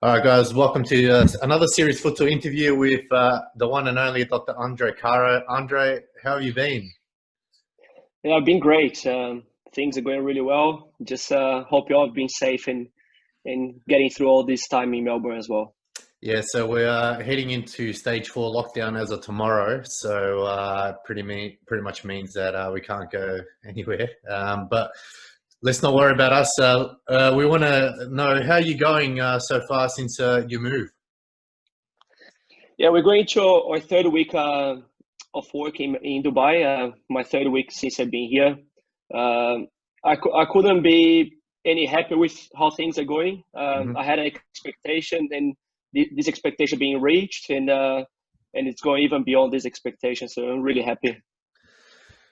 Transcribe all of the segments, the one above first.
All right, guys, welcome to another series futsal interview with the one and only Dr. Andre Caro. Andre, how have you been? Yeah, I've been great. Things are going really well. Just hope you all have been safe and getting through all this time in Melbourne as well. Yeah, so we're heading into stage 4 lockdown as of tomorrow. So pretty much means that we can't go anywhere. But let's not worry about us. We want to know how you're going so far since you moved. Yeah, we're going to our third week of work in Dubai. My third week since I've been here. I couldn't be any happier with how things are going. Mhm. I had an expectation, and this expectation being reached, and it's going even beyond this expectation. So I'm really happy.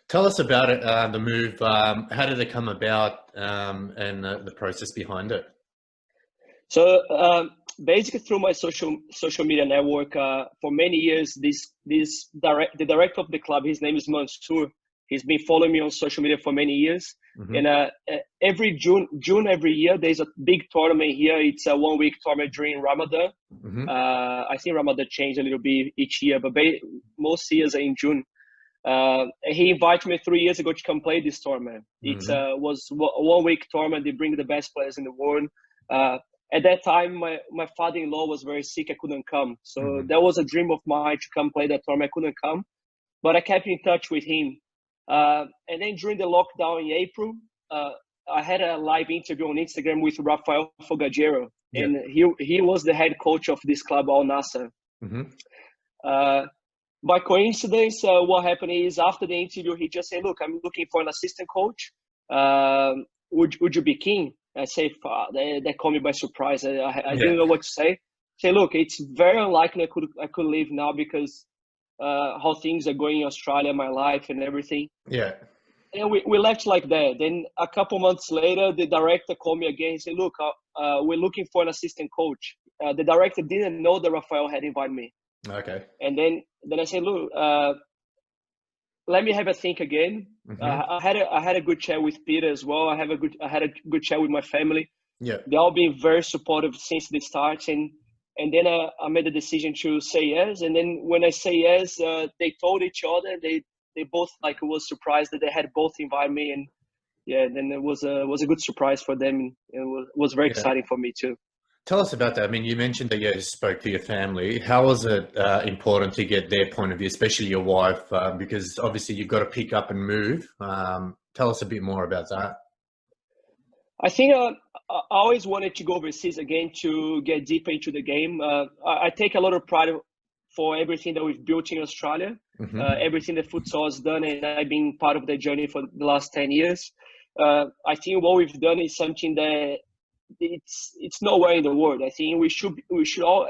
Tell us about it, the move. How did it come about, and the process behind it? So basically, through my social media network, for many years, the director of the club, his name is Mansour. He's been following me on social media for many years, Hmm. and every June every year, there's a big tournament here. It's a 1 week tournament during Ramadan. Hmm. I think Ramadan changed a little bit each year, but most years are in June. He invited me 3 years ago to come play this tournament. It Hmm. was a 1 week tournament. They bring the best players in the world. Uh, at that time, my father-in-law was very sick. I couldn't come. So Hmm. that was a dream of mine to come play that tournament. I couldn't come, but I kept in touch with him. And then during the lockdown in April, uh, I had a live interview on Instagram with Rafael Benitez, Yeah. and he was the head coach of this club, Al Nassr. Hmm. Uh, by coincidence, what happened is after the interview, he just said, "Look, I'm looking for an assistant coach. Would you be keen?" I say, "That caught me by surprise. I Yeah. didn't know what to say." Say, "Look, it's very unlikely I could leave now because how things are going in Australia, my life and everything." Yeah. And we left like that. Then a couple months later, the director called me again and said, "Look, we're looking for an assistant coach." The director didn't know that Rafael had invited me. Okay. And then I said, "Look, let me have a think again." Hmm. I had a good chat with Peter as well. I had a good chat with my family. Yeah. They all been very supportive since the start, and then I made the decision to say yes. And then when I say yes, they told each other. They both like was surprised that they had both invited me, and yeah, then it was a good surprise for them. And it was very Yeah. exciting for me too. Tell us about that. I mean, you mentioned that you spoke to your family. How was it important to get their point of view, especially your wife? Because obviously you've got to pick up and move. Tell us a bit more about that. I think I always wanted to go overseas again to get deeper into the game. I take a lot of pride for everything that we've built in Australia, Hmm. everything that futsal has done, and I've been part of the journey for the last 10 years. I think what we've done is something that it's nowhere in the world. I think we should all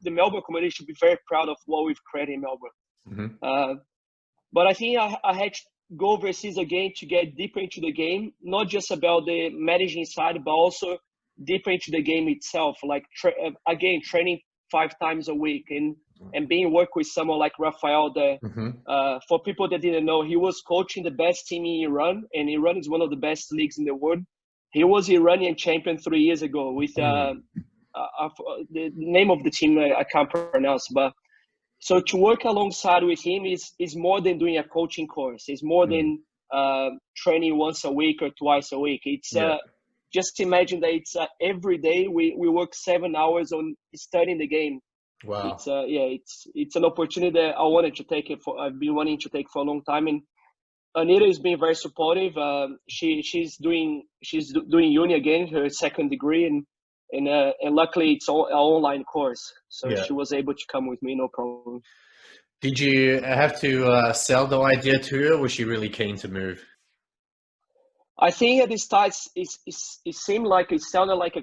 the Melbourne community should be very proud of what we've created in Melbourne. Hmm. Uh, but I think I had to go overseas again to get deeper into the game, not just about the managing side, but also deeper into the game itself. Like again, training 5 times a week and being work with someone like Rafael. Hmm. For people that didn't know, he was coaching the best team in Iran, and Iran is one of the best leagues in the world. He was Iranian champion 3 years ago with the name of the team I can't pronounce, but so to work alongside with him is more than doing a coaching course. It's more Mm. than training once a week or twice a week. It's Yeah. just imagine that it's every day we work 7 hours on studying the game. Wow. It's an opportunity that I wanted to take it for. I've been wanting to take for a long time, and Anita has been very supportive. She's doing uni again, her second degree, and luckily it's all an online course, so Yeah. she was able to come with me, no problem. Did you have to sell the idea to her? Or was she really keen to move? I think at the start, it seemed like it sounded like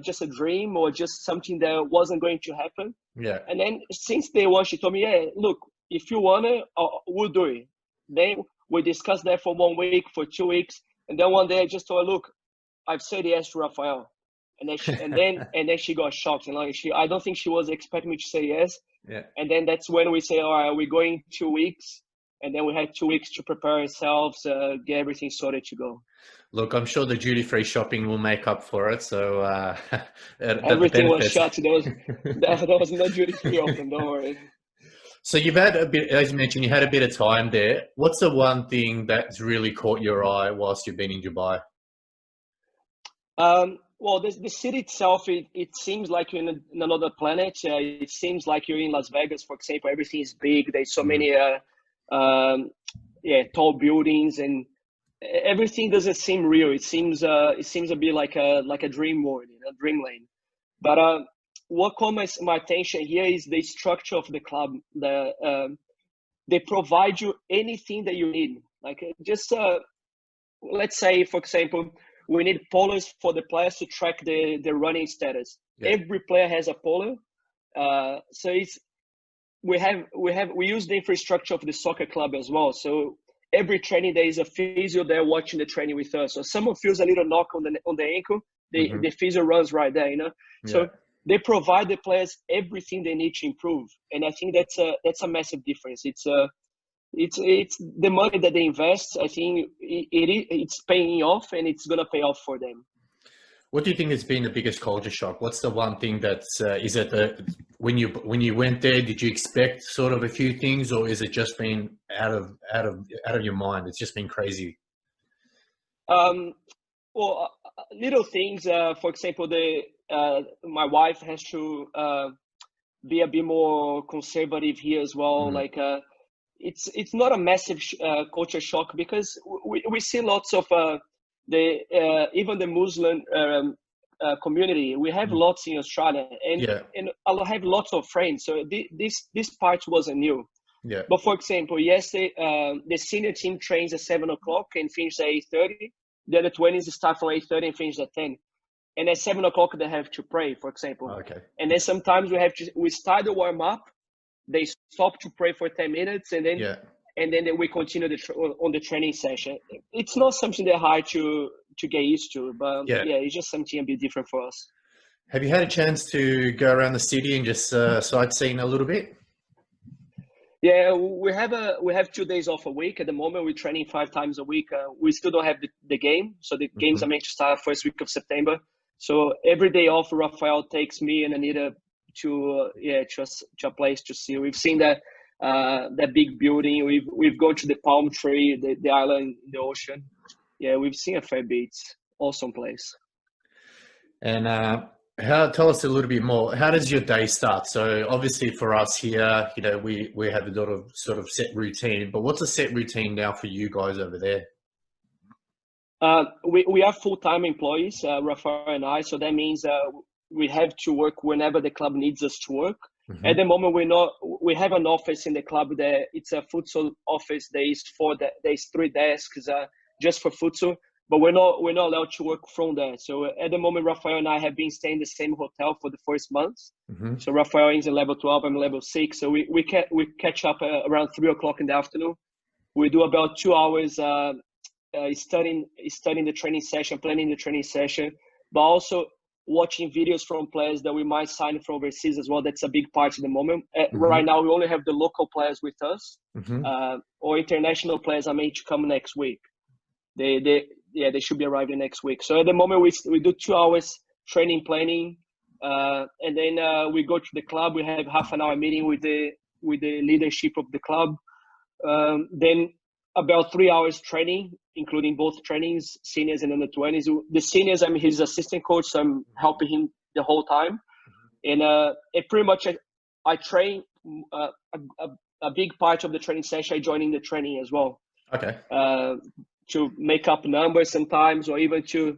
just a dream or just something that wasn't going to happen. Yeah. And then since day one, she told me, "Yeah, look, if you want it, we'll do it." Then we discussed that for 1 week, for 2 weeks, and then one day I just told her, "Look, I've said yes to Rafael." And then she got shocked, and like I don't think she was expecting me to say yes. Yeah. And then that's when we say, "All right, we're going 2 weeks." and then we had 2 weeks to prepare ourselves, get everything sorted to go. Look, I'm sure the duty-free shopping will make up for it. So the Everything was benefits. shut. There was no duty free open. Don't worry. So you've had a bit, as you mentioned, you had a bit of time there. What's the one thing that's really caught your eye whilst you've been in Dubai? Well, the city itself, it seems like you're in another planet. It seems like you're in Las Vegas, for example. Everything is big. There's so many tall buildings, and everything doesn't seem real. It seems a bit like a dream world, a dreamland. But what caught my attention here is the structure of the club. They provide you anything that you need. Like just let's say, for example, we need pollers for the players to track the running status. Yeah. Every player has a poller, so we use the infrastructure of the soccer club as well. So every training there is a physio there watching the training with us. So someone feels a little knock on the ankle, the physio runs right there, you know. Yeah. So they provide the players everything they need to improve, and I think that's a massive difference. It's the money that they invest. I think it's paying off, and it's gonna pay off for them. What do you think has been the biggest culture shock? What's the one thing that's is it when you went there? Did you expect sort of a few things, or is it just been out of your mind? It's just been crazy. Well, little things. For example, my wife has to be a bit more conservative here as well. Like it's not a massive culture shock, because we see lots of even the Muslim community. We have lots in Australia, and I have lots of friends. So this part wasn't new. Yeah. But for example, yesterday the senior team trains at 7 o'clock and finishes at 8:30. The other 20s start from 8:30 and finish at 10. And at 7 o'clock they have to pray, for example. Okay. And then sometimes we start the warm up. They stop to pray for 10 minutes, and then we continue on the training session. It's not something that hard to get used to, but it's just something a bit different for us. Have you had a chance to go around the city and just sightseeing a little bit? Yeah, we have 2 days off a week at the moment. We're training 5 times a week. We still don't have the game, so the games are meant to start first week of September. So every day off, Rafael takes me and Anita to a place to see. We've seen that big building. We've gone to the palm tree, the island, the ocean. Yeah, we've seen a fair bit. Awesome place. And tell us a little bit more. How does your day start? So obviously for us here, you know, we have a lot of sort of set routine. But what's a set routine now for you guys over there? We are full-time employees, Rafael and I. So that means we have to work whenever the club needs us to work. At the moment, we have an office in the club there. It's a futsal office. There's 3 desks just for futsal, but we're not allowed to work from there. So at the moment, Rafael and I have been staying in the same hotel for the first month. So Rafael is in level 12, I'm level 6. So we catch up around 3 o'clock in the afternoon. We do about 2 hours studying the training session, planning the training session, but also watching videos from players that we might sign from overseas as well. That's a big part at the moment. Right now, we only have the local players with us. Or international players are meant to come next week. They should be arriving next week. So at the moment, we do 2 hours training planning, and then we go to the club. We have half an hour meeting with the leadership of the club. Then about 3 hours training, including both trainings, seniors and under 20s. The seniors, I'm his assistant coach, so I'm helping him the whole time. And pretty much I train a big part of the training session. I join in the training as well. Okay. To make up numbers sometimes, or even to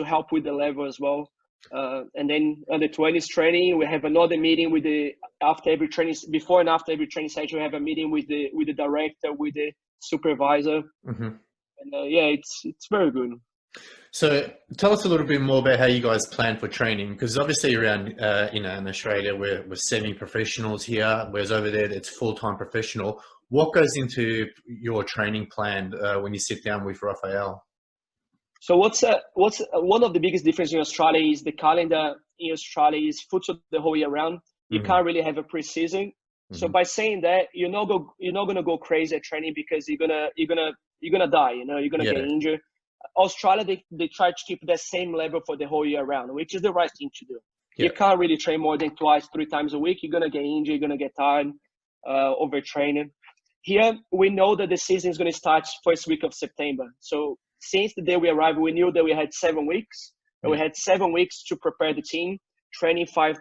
help with the level as well. And then under 20s training, we have another meeting with before and after every training session. We have a meeting with the director, with the supervisor. And it's very good. So tell us a little bit more about how you guys plan for training, because obviously around in Australia we're semi-professionals here, whereas over there it's full-time professional. What goes into your training plan when you sit down with Rafael? So what's one of the biggest differences in Australia is the calendar in Australia is futsal the whole year round. You can't really have a pre-season. So by saying that, you're not gonna go crazy at training because you're gonna die. You're gonna get injured. Australia, they try to keep that same level for the whole year round, which is the right thing to do. You can't really train more than 2-3 times a week. You're gonna get injured. You're gonna get tired, overtraining. Here, we know that the season is gonna start first week of September. So since the day we arrived, we knew that we had 7 weeks, and we had 7 weeks to prepare the team, training 5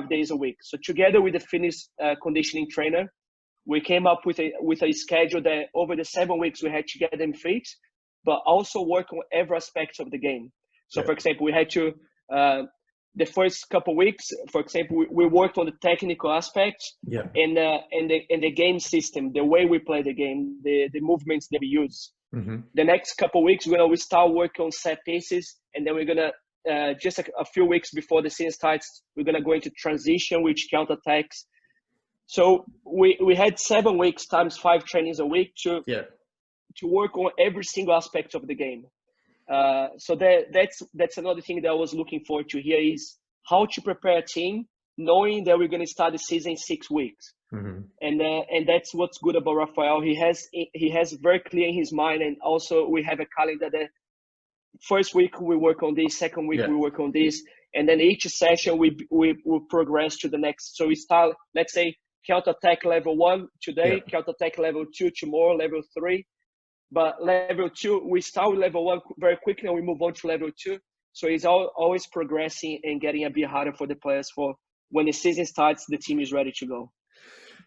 days a week. So together with the Finnish conditioning trainer, we came up with a schedule that over the 7 weeks we had to get them fit, but also work on every aspect of the game. So, for example, we had to the first couple of weeks, for example, we worked on the technical aspects and the game system, the way we play the game, the movements that we use. The next couple of weeks, we start working on set pieces, and then we're gonna just a few weeks before the season starts, we're gonna go into transition, which counterattacks. So we had 7 weeks times 5 trainings a week to work on every single aspect of the game. So that's another thing that I was looking forward to here is how to prepare a team, knowing that we're going to start the season in 6 weeks. And that's what's good about Rafael. He has very clear in his mind, and also we have a calendar that first week we work on this, second week we work on this, and then each session we progress to the next. So we start, let's say, counter-attack level 1 today, counter-attack level 2 tomorrow, level 3. But level 2, we start with level 1 very quickly and we move on to level 2. So it's always progressing and getting a bit harder for the players for when the season starts, the team is ready to go.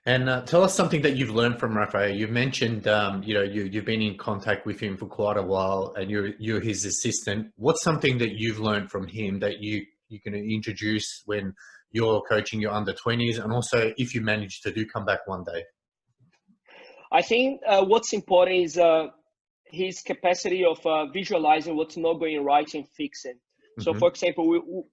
And tell us something that you've learned from Rafael. You've mentioned, you've been in contact with him for quite a while and you're his assistant. What's something that you've learned from him that you're going to introduce when you're coaching your under-20s, and also if you manage to come back one day? I think what's important is his capacity of visualizing what's not going right and fixing. So, for example,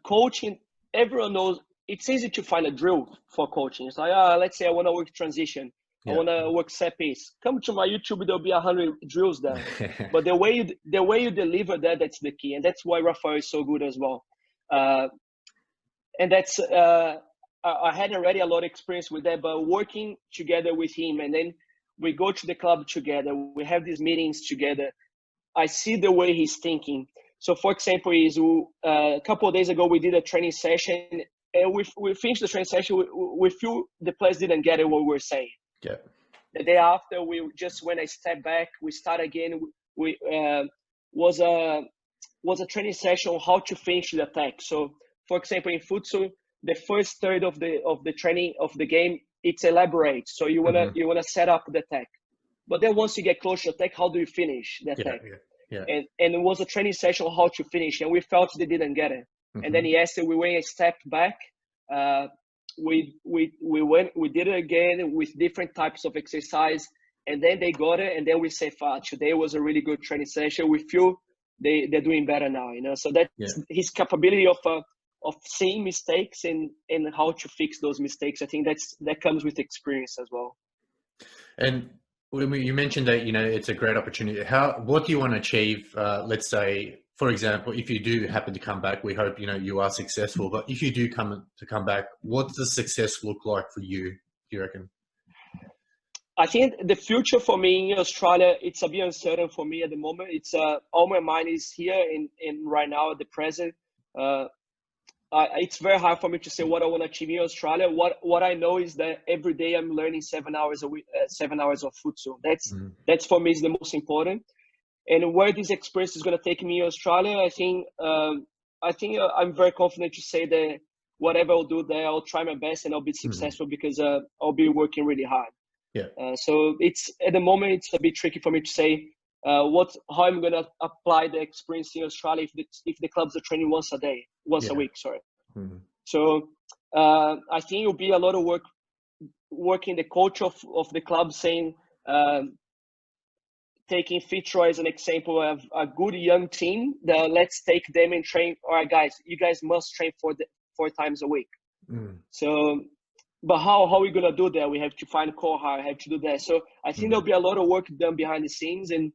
coaching, everyone knows it's easy to find a drill for coaching. It's like, let's say I want to work transition. I want to work set piece. Come to my YouTube, there'll be 100 drills there. But the way you deliver that's the key. And that's why Rafael is so good as well. And that's... I had already a lot of experience with that, but working together with him, and then we go to the club together, we have these meetings together. I see the way he's thinking. So, for example, a couple of days ago, we did a training session, and we finished the training session. We feel the players didn't get it what we were saying. The day after, we just went a step back. We start again. We was a training session on how to finish the attack. So, for example, in futsal, the first third of the training of the game, it's elaborate. So you wanna set up the attack, but then once you get close to attack, how do you finish the attack? And it was a training session on how to finish, and we felt they didn't get it. And then yesterday we went a step back. We did it again with different types of exercise, and then they got it. And then we say, today was a really good training session. We feel they're doing better now. So that's his capability of seeing mistakes and how to fix those mistakes. I think that comes with experience as well. And you mentioned that, it's a great opportunity. What do you want to achieve? Let's say, for example, if you do happen to come back, we hope, you are successful, but if you do come back, what does success look like for you, do you reckon? I think the future for me in Australia, it's a bit uncertain for me at the moment. It's all my mind is here in right now at the present. It's very hard for me to say what I want to achieve in Australia. What I know is that every day I'm learning 7 hours a week, 7 hours of futsal. That's for me is the most important. And where this experience is going to take me in Australia, I think I'm very confident to say that whatever I'll do there, I'll try my best and I'll be successful because I'll be working really hard. So it's at the moment it's a bit tricky for me to say how I'm going to apply the experience in Australia if the clubs are training once a week. So I think it'll be a lot of working the coach of the club, saying taking Fitzroy as an example of a good young team that let's take them and train. All right, guys, you guys must train 4 times a week. So, but how are we gonna do that? We have to find carear, have to do that. So I think there'll be a lot of work done behind the scenes, and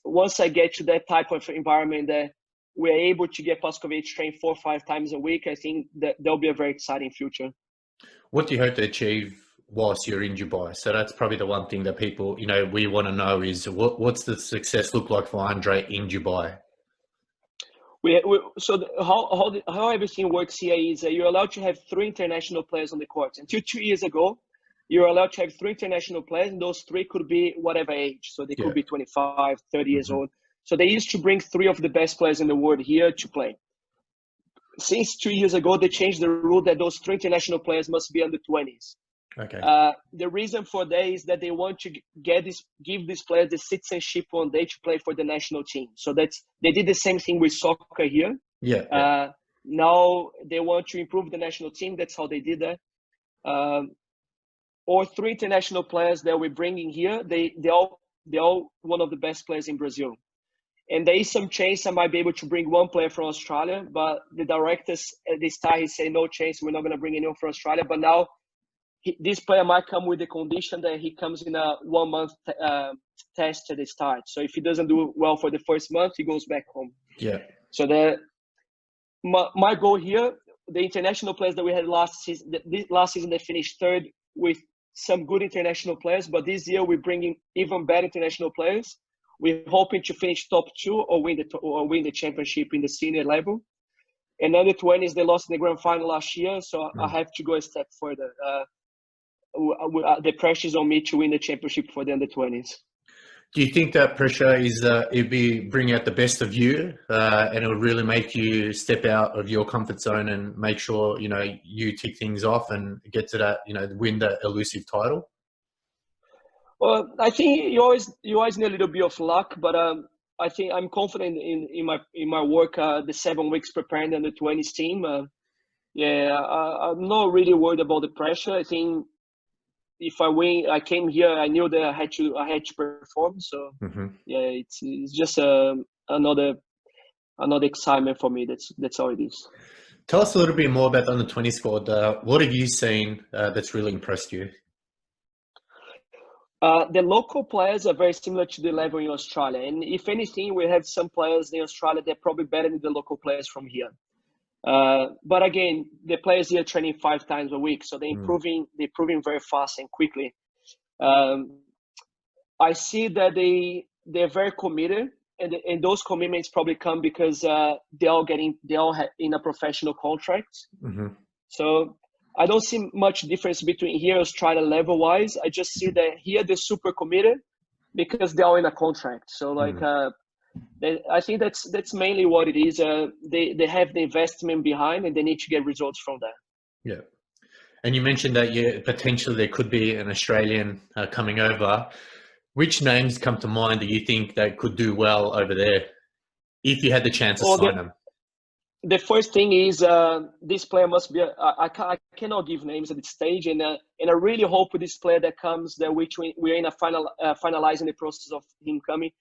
once I get to that type of environment that we're able to get Paskovic train 4 or 5 times a week, I think that there'll be a very exciting future. What do you hope to achieve whilst you're in Dubai? So that's probably the one thing that people, we want to know is what's the success look like for Andre in Dubai? How everything works here is you're allowed to have 3 international players on the court. Until 2 years ago, you're allowed to have 3 international players, and those 3 could be whatever age. So they could be 25, 30 years old. So they used to bring 3 of the best players in the world here to play. Since 2 years ago, they changed the rule that those 3 international players must be under 20s. Okay. The reason for that is that they want to give these players the citizenship one day to play for the national team. So they did the same thing with soccer here. Yeah. Now they want to improve the national team. That's how they did that. Or 3 international players that we're bringing here. They're all one of the best players in Brazil. And there is some chance I might be able to bring 1 player from Australia, but the directors at this time, he said no chance. We're not going to bring anyone from Australia. But now this player might come with the condition that he comes in a 1-month test at the start. So if he doesn't do well for the first month, he goes back home. Yeah. So my goal here, the international players that we had last season, they finished 3rd with some good international players. But this year we're bringing even better international players. We're hoping to finish top 2 or win the championship in the senior level. And under 20s, they lost in the grand final last year, so I have to go a step further. The pressure is on me to win the championship for the under 20s. Do you think that pressure is it'll be bring out the best of you, and it'll really make you step out of your comfort zone and make sure you tick things off and get to that win that elusive title? Well, I think you always need a little bit of luck, but I think I'm confident in my work. The 7 weeks preparing the under 20s team. I'm not really worried about the pressure. I think if I win, I came here. I knew that I had to perform. So it's just another excitement for me. That's all it is. Tell us a little bit more about the under 20 squad. What have you seen that's really impressed you? The local players are very similar to the level in Australia. And if anything, we have some players in Australia that are probably better than the local players from here. But again, the players here are training 5 times a week. So they're improving very fast and quickly. I see that they're very committed. And those commitments probably come because they're all in a professional contract. So I don't see much difference between here and Australia level-wise. I just see that here they're super committed because they're all in a contract. So I think that's mainly what it is. They have the investment behind and they need to get results from that. Yeah. And you mentioned that potentially there could be an Australian coming over. Which names come to mind that you think that could do well over there if you had the chance to sign them? The first thing is this player must be. I cannot give names at this stage, and I really hope with this player that comes that we're in a finalizing the process of him coming.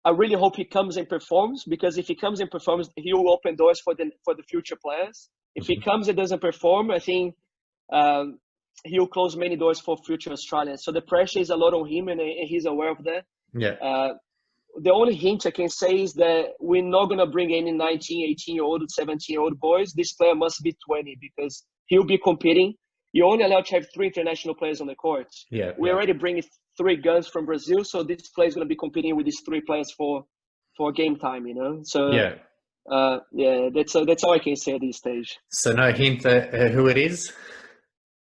I really hope he comes and performs, because if he comes and performs, he will open doors for the future players. If he comes and doesn't perform, I think he will close many doors for future Australians. So the pressure is a lot on him, and he's aware of that. Yeah. The only hint I can say is that we're not going to bring any 19, 18-year-old, 17-year-old boys. This player must be 20 because he'll be competing. You're only allowed to have 3 international players on the court. Yeah. We already bring 3 guns from Brazil, so this player is going to be competing with these 3 players for game time, So that's all I can say at this stage. So no hint who it is?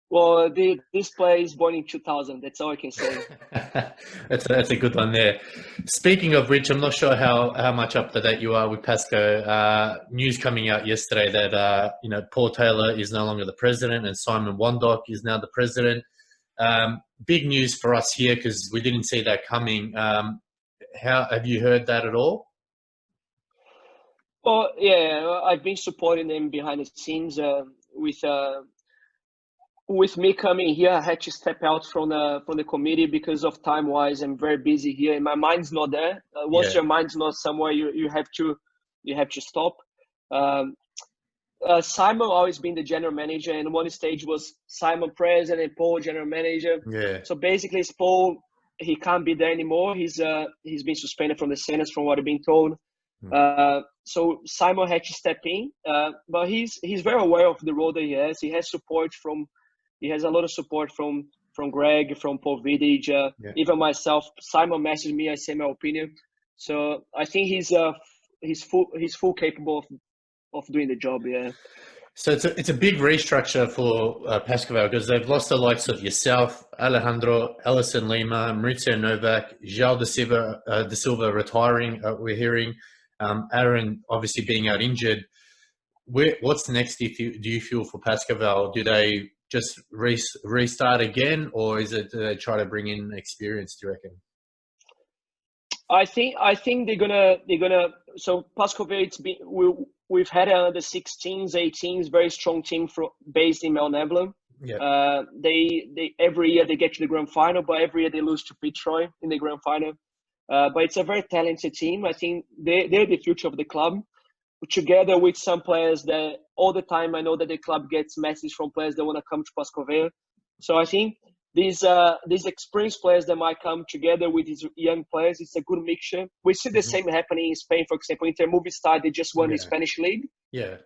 Well, this player is born in 2000. That's all I can say. That's a good one there. Speaking of which, I'm not sure how much up to date you are with Pasco. News coming out yesterday that Paul Taylor is no longer the president and Simon Wandok is now the president. Big news for us here because we didn't see that coming. How have you heard that at all? Well, yeah, I've been supporting them behind the scenes with me coming here. I had to step out from the committee because of time-wise. I'm very busy here, and my mind's not there. Once your mind's not somewhere, you have to stop. Simon always been the general manager, and one stage was Simon president and Paul general manager. Yeah. So basically, it's Paul. He can't be there anymore. He's been suspended from the Senate, from what I've been told. So Simon had to step in, but he's very aware of the role that he has. He has support from he has a lot of support from Greg, from Paul Vidic, even myself. Simon messaged me, I say my opinion. So I think he's full capable of doing the job. Yeah. So it's a big restructure for Pascoval, because they've lost the likes of yourself, Alejandro, Ellison Lima, Maurizio Novak, João da Silva retiring. We're hearing Aaron obviously being out injured. What's next? Do you feel for Pascoval? Do they just restart again, or do they try to bring in experience? Do you reckon? I think they're gonna. So Pascoval, we've had the 16s, 18s, very strong team based in Melneblen. Yeah. They every year they get to the grand final, but every year they lose to Fitzroy in the grand final. But it's a very talented team. I think they're the future of the club. Together with some players that all the time, I know that the club gets messages from players that want to come to Pascoval. So I think these experienced players that might come together with these young players, it's a good mixture. We see the same happening in Spain, for example. Inter Movistar, they just won the Spanish league. Yeah.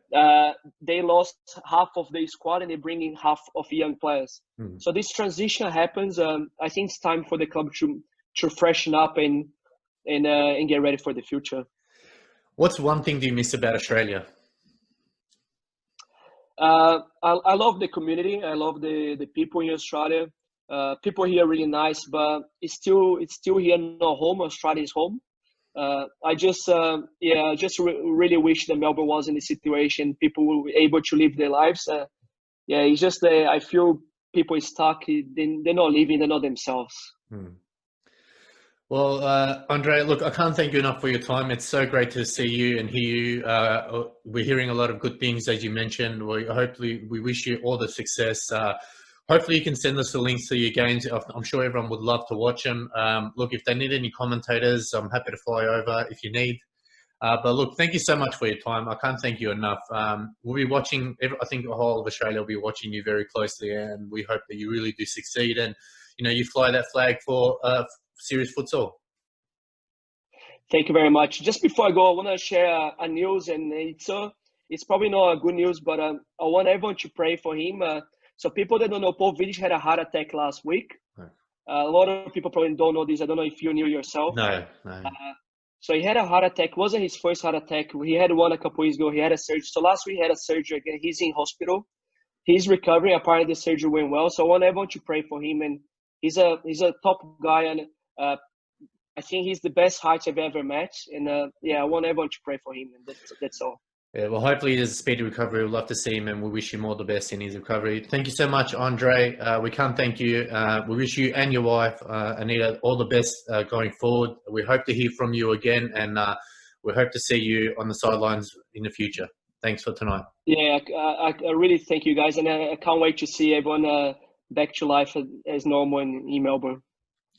They lost half of the squad and they bring in half of young players. So this transition happens. I think it's time for the club to freshen up and get ready for the future. What's one thing do you miss about Australia? I love the community. I love the people in Australia. People here are really nice, but it's still here not home. Australia is home. I just really wish that Melbourne was in this situation. People were able to live their lives. It's just I feel people are stuck. They're not living. They're not themselves. Well, Andre, look, I can't thank you enough for your time. It's so great to see you and hear you. We're hearing a lot of good things, as you mentioned. We wish you all the success. Hopefully you can send us the links to your games. I'm sure everyone would love to watch them. Look, if they need any commentators, I'm happy to fly over if you need. But look, thank you so much for your time. I can't thank you enough. We'll be watching, I think the whole of Australia will be watching you very closely, and we hope that you really do succeed and, you fly that flag for serious futsal. Thank you very much. Just before I go, I want to share a news, and it's probably not a good news, but I want everyone to pray for him. So people that don't know, Paul Vidic had a heart attack last week. A lot of people probably don't know this. I don't know if you knew yourself. No. So he had a heart attack. It wasn't his first heart attack. He had one a couple weeks ago. He had a surgery. So last week he had a surgery again. He's in hospital. He's recovering. Apparently the surgery went well. So I want everyone to pray for him. And he's a top guy, and I think he's the best height I've ever met. And I want everyone to pray for him. And that's all. Yeah, well, hopefully there's a speedy recovery. We'd love to see him, and we wish him all the best in his recovery. Thank you so much, Andre. We can't thank you. We wish you and your wife, Anita, all the best going forward. We hope to hear from you again, and we hope to see you on the sidelines in the future. Thanks for tonight. Yeah, I really thank you guys, and I can't wait to see everyone back to life as normal in Melbourne.